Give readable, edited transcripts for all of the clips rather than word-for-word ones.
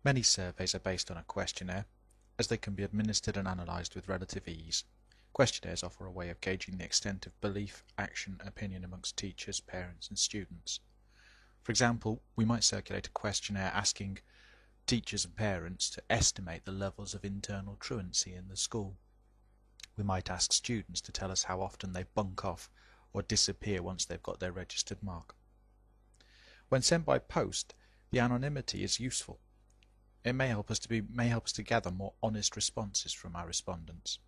Many surveys are based on a questionnaire, as they can be administered and analysed with relative ease. Questionnaires offer a way of gauging the extent of belief, action, and opinion amongst teachers, parents, and students. For example, we might circulate a questionnaire asking teachers and parents to estimate the levels of internal truancy in the school. We might ask students to tell us how often they bunk off or disappear once they've got their registered mark. When sent by post, the anonymity is useful. It may help us to gather more honest responses from our respondents.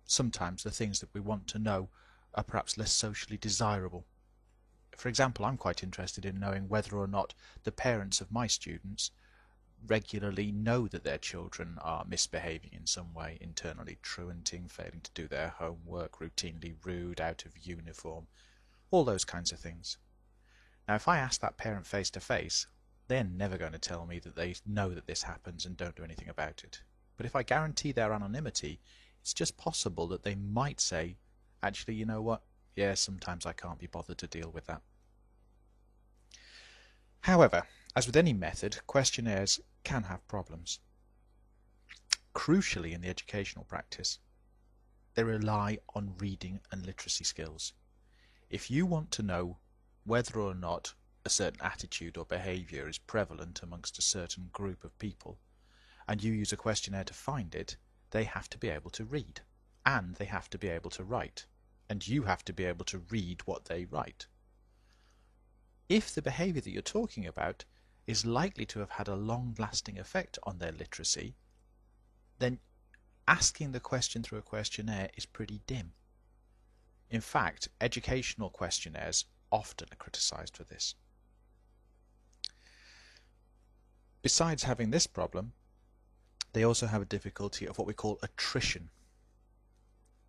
Sometimes the things that we want to know are perhaps less socially desirable. For example, I'm quite interested in knowing whether or not the parents of my students regularly know that their children are misbehaving in some way, internally truanting, failing to do their homework, routinely rude, out of uniform, all those kinds of things. Now, if I ask that parent face to face, they're never going to tell me that they know that this happens and don't do anything about it. But if I guarantee their anonymity, it's just possible that they might say, actually, you know what? Yeah, sometimes I can't be bothered to deal with that. However, as with any method, questionnaires can have problems. Crucially in the educational practice, they rely on reading and literacy skills. If you want to know whether or not a certain attitude or behaviour is prevalent amongst a certain group of people, and you use a questionnaire to find it, they have to be able to read, and they have to be able to write, and you have to be able to read what they write. If the behaviour that you're talking about is likely to have had a long-lasting effect on their literacy, then asking the question through a questionnaire is pretty dim. In fact, educational questionnaires often are criticised for this. Besides having this problem, they also have a difficulty of what we call attrition.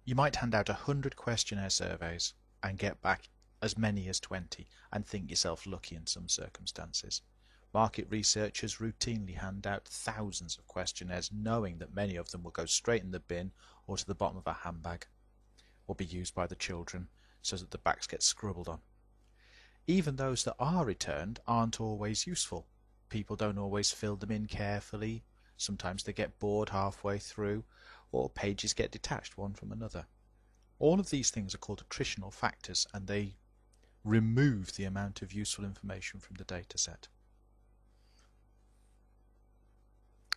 You might hand out 100 questionnaire surveys and get back as many as 20 and think yourself lucky in some circumstances. Market researchers routinely hand out thousands of questionnaires knowing that many of them will go straight in the bin or to the bottom of a handbag or be used by the children so that the backs get scribbled on. Even those that are returned aren't always useful. People don't always fill them in carefully. Sometimes they get bored halfway through, or pages get detached one from another. All of these things are called attritional factors, and they remove the amount of useful information from the data set.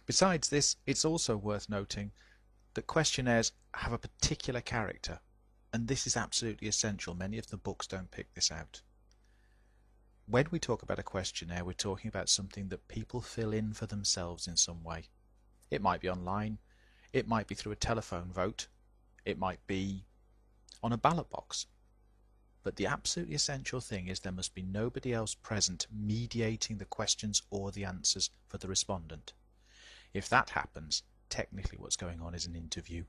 Besides this, it's also worth noting that questionnaires have a particular character, and this is absolutely essential. Many of the books don't pick this out. When we talk about a questionnaire, we're talking about something that people fill in for themselves in some way. It might be online, it might be through a telephone vote, it might be on a ballot box. But the absolutely essential thing is there must be nobody else present mediating the questions or the answers for the respondent. If that happens, technically what's going on is an interview,